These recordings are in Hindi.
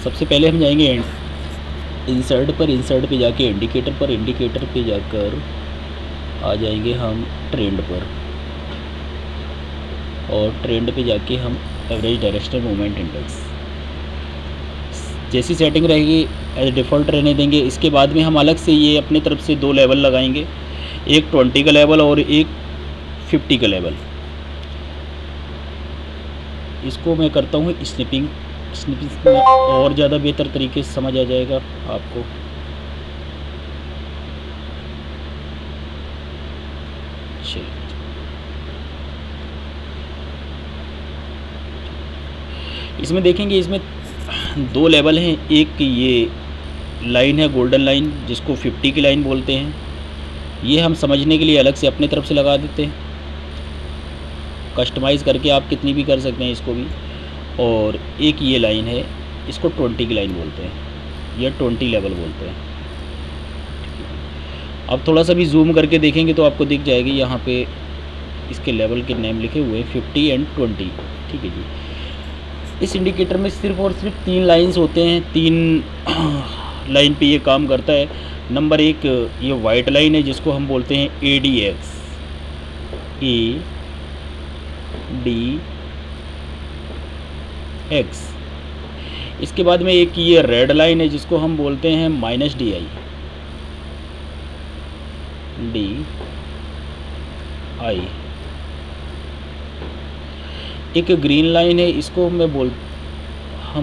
सबसे पहले हम जाएंगे इंसर्ट पर, इंसर्ट पे जाके इंडिकेटर पर, इंडिकेटर पे जाकर आ जाएंगे हम ट्रेंड पर, और ट्रेंड पे जाके हम एवरेज डायरेक्शनल मूवमेंट इंडेक्स जैसी सेटिंग रहेगी एज डिफ़ॉल्ट रहने देंगे। इसके बाद में हम अलग से ये अपनी तरफ से 2 लेवल लगाएंगे, एक 20 का लेवल और एक 50 का लेवल। इसको मैं करता हूँ स्निपिंग, स्निपिंग में और ज़्यादा बेहतर तरीके से समझ आ जाएगा आपको। इसमें देखेंगे, इसमें 2 लेवल हैं। एक ये लाइन है गोल्डन लाइन, जिसको 50 की लाइन बोलते हैं, ये हम समझने के लिए अलग से अपनी तरफ से लगा देते हैं, कस्टमाइज़ करके आप कितनी भी कर सकते हैं इसको भी। और एक ये लाइन है, इसको 20 की लाइन बोलते हैं, या 20 लेवल बोलते हैं। अब थोड़ा सा भी जूम करके देखेंगे तो आपको दिख जाएगी, यहाँ पे इसके लेवल के नेम लिखे हुए हैं 50 एंड 20। ठीक है जी। इस इंडिकेटर में सिर्फ और सिर्फ 3 लाइंस होते हैं, 3 लाइन पे ये काम करता है। नंबर 1 ये वाइट लाइन है, जिसको हम बोलते हैं ADX, ADX। इसके बाद में एक ये रेड लाइन है, जिसको हम बोलते हैं -DI, DI। एक ग्रीन लाइन है, इसको हम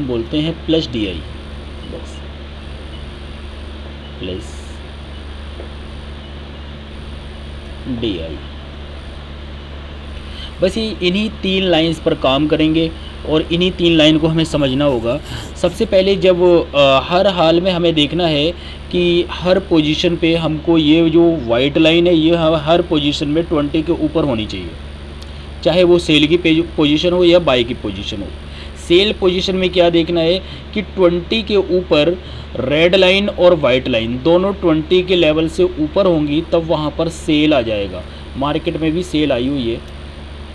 बोलते हैं +DI, बस +DI। बस ये इन्हीं 3 लाइंस पर काम करेंगे और इन्हीं 3 लाइन को हमें समझना होगा। सबसे पहले जब हर हाल में हमें देखना है कि हर पोजीशन पे हमको ये जो वाइट लाइन है, ये हर पोजीशन में 20 के ऊपर होनी चाहिए, चाहे वो सेल की पोजीशन हो या बाई की पोजीशन हो। सेल पोजीशन में क्या देखना है कि 20 के ऊपर रेड लाइन और वाइट लाइन दोनों 20 के लेवल से ऊपर होंगी, तब वहाँ पर सेल आ जाएगा। मार्केट में भी सेल आई हुई है,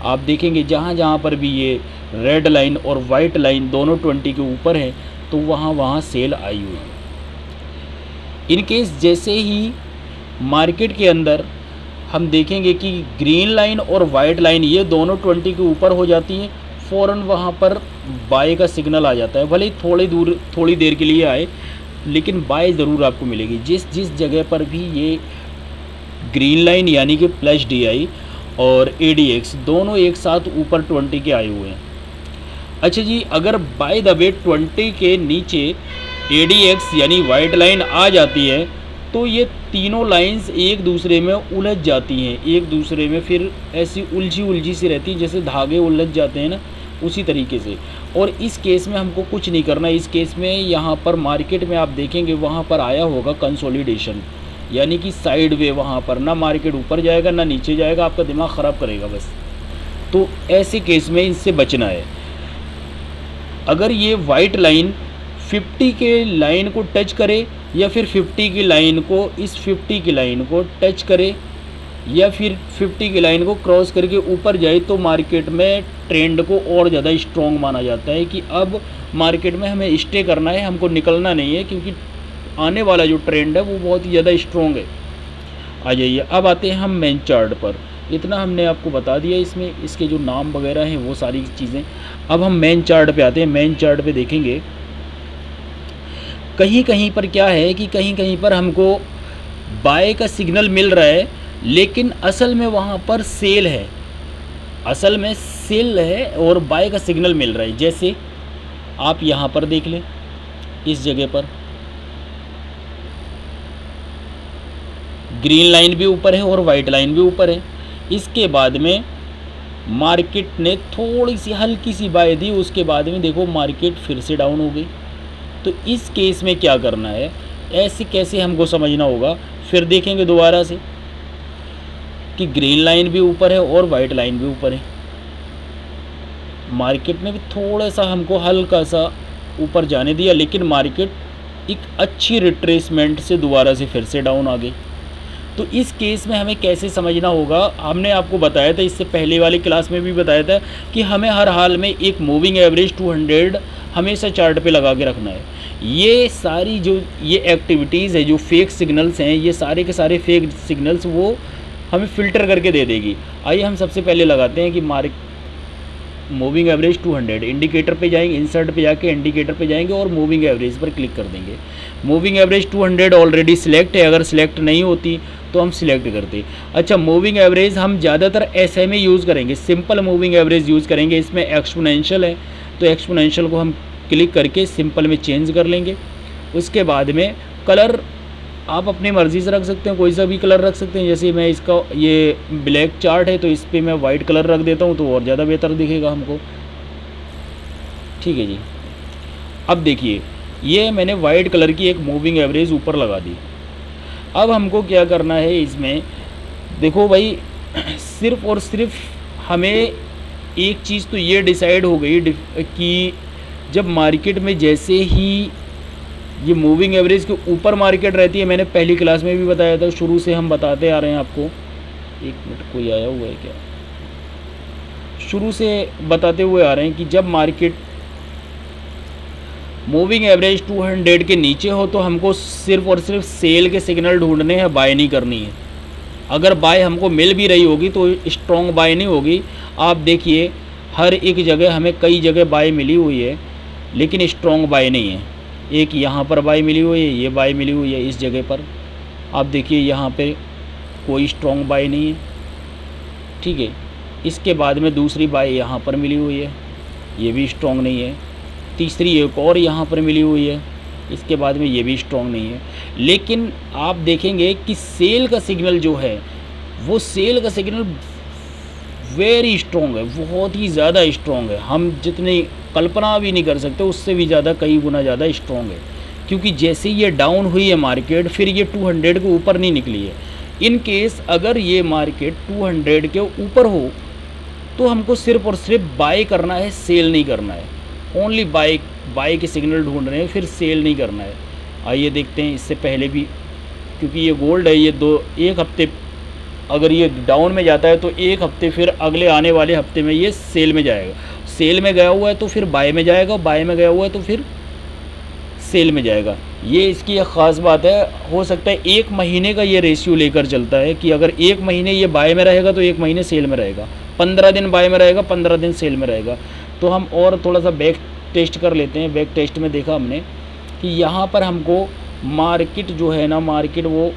आप देखेंगे जहाँ जहाँ पर भी ये रेड लाइन और वाइट लाइन दोनों 20 के ऊपर हैं, तो वहाँ सेल आई हुई है। इन केस जैसे ही मार्केट के अंदर हम देखेंगे कि ग्रीन लाइन और वाइट लाइन ये दोनों 20 के ऊपर हो जाती हैं, फ़ौरन वहाँ पर बाय का सिग्नल आ जाता है। भले ही थोड़ी देर के लिए आए, लेकिन बाय ज़रूर आपको मिलेगी। जिस जगह पर भी ये ग्रीन लाइन यानी कि +DI और ADX दोनों एक साथ ऊपर 20 के आए हुए हैं। अच्छा जी, अगर बाय द वे 20 के नीचे ADX यानी वाइट लाइन आ जाती है, तो ये तीनों लाइंस एक दूसरे में उलझ जाती हैं, एक दूसरे में फिर ऐसी उलझी सी रहती है, जैसे धागे उलझ जाते हैं ना, उसी तरीके से। और इस केस में हमको कुछ नहीं करना। इस केस में यहाँ पर मार्केट में आप देखेंगे वहाँ पर आया होगा कंसोलिडेशन, यानी कि साइड वे, वहाँ पर ना मार्केट ऊपर जाएगा ना नीचे जाएगा, आपका दिमाग ख़राब करेगा बस। तो ऐसे केस में इससे बचना है। अगर ये वाइट लाइन 50 के लाइन को टच करे, या फिर 50 की लाइन को इस 50 की लाइन को टच करे, या फिर 50 की लाइन को क्रॉस करके ऊपर जाए, तो मार्केट में ट्रेंड को और ज़्यादा स्ट्रॉन्ग माना जाता है कि अब मार्केट में हमें स्टे करना है, हमको निकलना नहीं है, क्योंकि आने वाला जो ट्रेंड है वो बहुत ही ज़्यादा स्ट्रॉन्ग है। आ जाइए, अब आते हैं हम मेन चार्ट पर। इतना हमने आपको बता दिया, इसमें इसके जो नाम वगैरह हैं वो सारी चीज़ें। अब हम मेन चार्ट पे आते हैं। मेन चार्ट पे देखेंगे कहीं कहीं पर क्या है कि कहीं कहीं पर हमको बाय का सिग्नल मिल रहा है, लेकिन असल में वहाँ पर सेल है, असल में सेल है और बाय का सिग्नल मिल रहा है। जैसे आप यहाँ पर देख लें, इस जगह पर ग्रीन लाइन भी ऊपर है और वाइट लाइन भी ऊपर है। इसके बाद में मार्केट ने थोड़ी सी हल्की सी बाय दी, उसके बाद में देखो मार्केट फिर से डाउन हो गई। तो इस केस में क्या करना है, ऐसे कैसे हमको समझना होगा। फिर देखेंगे दोबारा से कि ग्रीन लाइन भी ऊपर है और वाइट लाइन भी ऊपर है। मार्केट ने भी थोड़ा सा हमको हल्का सा ऊपर जाने दिया, लेकिन मार्केट एक अच्छी रिट्रेसमेंट से दोबारा से फिर से डाउन आ गई। तो इस केस में हमें कैसे समझना होगा, हमने आपको बताया था, इससे पहले वाली क्लास में भी बताया था कि हमें हर हाल में एक मूविंग एवरेज 200 हमेशा चार्ट पे लगा के रखना है। ये सारी जो ये एक्टिविटीज़ है, जो फेक सिग्नल्स हैं, ये सारे के सारे फेक सिग्नल्स वो हमें फ़िल्टर करके दे देगी। आइए हम सबसे पहले लगाते हैं कि मूविंग एवरेज 200, इंडिकेटर पे जाएंगे, इंसर्ट पे जाके इंडिकेटर पे जाएंगे और मूविंग एवरेज पर क्लिक कर देंगे। मूविंग एवरेज 200 ऑलरेडी सिलेक्ट है, अगर सिलेक्ट नहीं होती तो हम सिलेक्ट करते। अच्छा, मूविंग एवरेज हम ज़्यादातर SMA यूज़ करेंगे, सिंपल मूविंग एवरेज यूज़ करेंगे। इसमें एक्सपोनेंशियल है तो एक्सपोनेंशियल को हम क्लिक करके सिंपल में चेंज कर लेंगे। उसके बाद में कलर आप अपनी मर्ज़ी से रख सकते हैं, कोई सा भी कलर रख सकते हैं। जैसे मैं इसका ये ब्लैक चार्ट है तो इस पर मैं वाइट कलर रख देता हूँ तो और ज़्यादा बेहतर दिखेगा हमको। ठीक है जी, अब देखिए ये मैंने वाइट कलर की एक मूविंग एवरेज ऊपर लगा दी। अब हमको क्या करना है इसमें, देखो भाई सिर्फ़ और सिर्फ हमें एक चीज़ तो ये डिसाइड हो गई कि जब मार्केट में जैसे ही ये मूविंग एवरेज के ऊपर मार्केट रहती है, मैंने पहली क्लास में भी बताया था, शुरू से हम बताते आ रहे हैं आपको। एक मिनट, कोई आया हुआ है क्या? शुरू से बताते हुए आ रहे हैं कि जब मार्केट मूविंग एवरेज 200 के नीचे हो तो हमको सिर्फ़ और सिर्फ सेल के सिग्नल ढूंढने हैं, बाय नहीं करनी है। अगर बाय हमको मिल भी रही होगी तो स्ट्रॉन्ग बाय नहीं होगी। आप देखिए हर एक जगह हमें कई जगह बाय मिली हुई है लेकिन स्ट्रॉन्ग बाय नहीं है। एक यहाँ पर बाय मिली हुई है, ये बाय मिली हुई है इस जगह पर। आप देखिए यहाँ पे कोई स्ट्रॉन्ग बाय नहीं है। ठीक है, इसके बाद में दूसरी बाय यहाँ पर मिली हुई है, ये भी स्ट्रॉन्ग नहीं है। तीसरी एक और यहाँ पर मिली हुई है, इसके बाद में ये भी स्ट्रॉन्ग नहीं है। लेकिन आप देखेंगे कि सेल का सिग्नल जो है वो सेल का सिग्नल वेरी स्ट्रॉन्ग है, बहुत ही ज़्यादा स्ट्रॉन्ग है। हम जितनी कल्पना भी नहीं कर सकते उससे भी ज़्यादा, कई गुना ज़्यादा स्ट्रॉन्ग है। क्योंकि जैसे ये डाउन हुई है मार्केट, फिर ये 200 के ऊपर नहीं निकली है। इन केस अगर ये मार्केट 200 के ऊपर हो तो हमको सिर्फ और सिर्फ बाय करना है, सेल नहीं करना है। ओनली बाय के सिग्नल ढूंढ रहे हैं, फिर सेल नहीं करना है। आइए देखते हैं इससे पहले भी, क्योंकि ये गोल्ड है, ये एक हफ्ते अगर ये डाउन में जाता है तो एक हफ्ते फिर अगले आने वाले हफ्ते में ये सेल में जाएगा। सेल में गया हुआ है तो फिर बाय में जाएगा, बाय में गया हुआ है तो फिर सेल में जाएगा। ये इसकी एक ख़ास बात है। हो सकता है 1 महीने का ये रेशियो लेकर चलता है कि अगर 1 महीने ये बाय में रहेगा तो 1 महीने सेल में रहेगा, 15 दिन बाय में रहेगा, 15 दिन सेल में रहेगा। तो हम और थोड़ा सा बैक टेस्ट कर लेते हैं। बैक टेस्ट में देखा हमने कि यहाँ पर हमको मार्केट जो है ना, मार्केट वो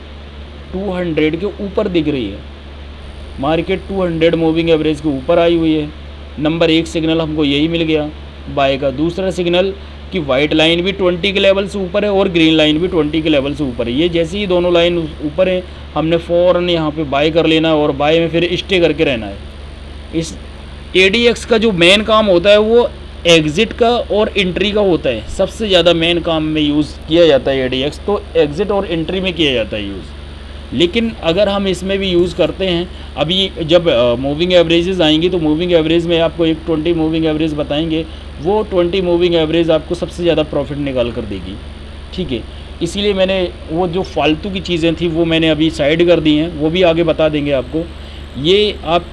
200 के ऊपर दिख रही है। मार्केट 200 मूविंग एवरेज के ऊपर आई हुई है। नंबर 1 सिग्नल हमको यही मिल गया बाय का। दूसरा सिग्नल कि वाइट लाइन भी 20 के लेवल से ऊपर है और ग्रीन लाइन भी 20 के लेवल से ऊपर है। ये जैसे ही दोनों लाइन ऊपर है, हमने फ़ौरन यहाँ पे बाय कर लेना है और बाय में फिर स्टे करके रहना है। इस ADX का जो मेन काम होता है वो एग्ज़िट का और एंट्री का होता है। सबसे ज़्यादा मेन काम में यूज़ किया जाता है ADX, तो एग्ज़िट और एंट्री में किया जाता है यूज़। लेकिन अगर हम इसमें भी यूज़ करते हैं, अभी जब मूविंग एवरेजेस आएंगी तो मूविंग एवरेज में आपको एक 20 मूविंग एवरेज बताएंगे, वो 20 मूविंग एवरेज आपको सबसे ज़्यादा प्रॉफिट निकाल कर देगी। ठीक है, इसीलिए मैंने वो जो फालतू की चीज़ें थी वो मैंने अभी साइड कर दी हैं, वो भी आगे बता देंगे आपको। ये आप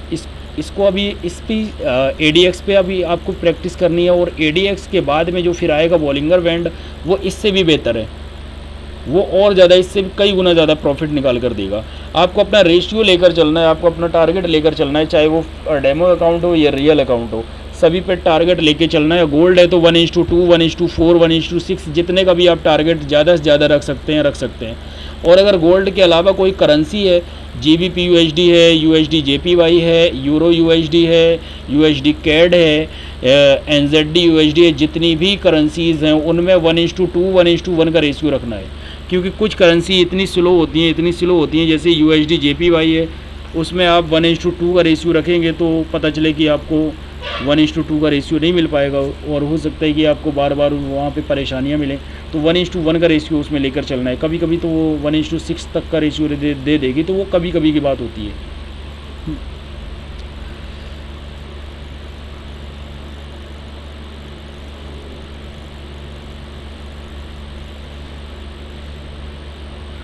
इसको अभी इस पर ADX पे अभी आपको प्रैक्टिस करनी है, और ADX के बाद में जो फिर आएगा बॉलिंगर बैंड, वो इससे भी बेहतर है, वो और ज़्यादा, इससे भी कई गुना ज़्यादा प्रॉफिट निकाल कर देगा। आपको अपना रेशियो लेकर चलना है, आपको अपना टारगेट लेकर चलना है, चाहे वो डेमो अकाउंट हो या रियल अकाउंट हो, सभी पे टारगेट लेके चलना है। गोल्ड है तो 1:2, 1:4, 1:6, जितने का भी आप टारगेट ज़्यादा से ज़्यादा रख सकते हैं। और अगर गोल्ड के अलावा कोई करेंसी है, GBP USD है, USD JPY है, यूरो USD है, USD CAD है, NZD USD है, जितनी भी करेंसीज़ हैं उनमें 1:2, 1:1 का रेशियो रखना है। क्योंकि कुछ करेंसी इतनी स्लो होती हैं, जैसे USD JPY है, उसमें आप 1:2 का रेशियो रखेंगे तो पता चले कि आपको 1:2 का रेशियो नहीं मिल पाएगा, और हो सकता है कि आपको बार बार वहाँ पे परेशानियाँ मिलें। तो 1:1 का रेशियो उसमें लेकर चलना है। कभी कभी तो वो 1:6 तक का रेशियो दे देगी, तो वो कभी कभी की बात होती है।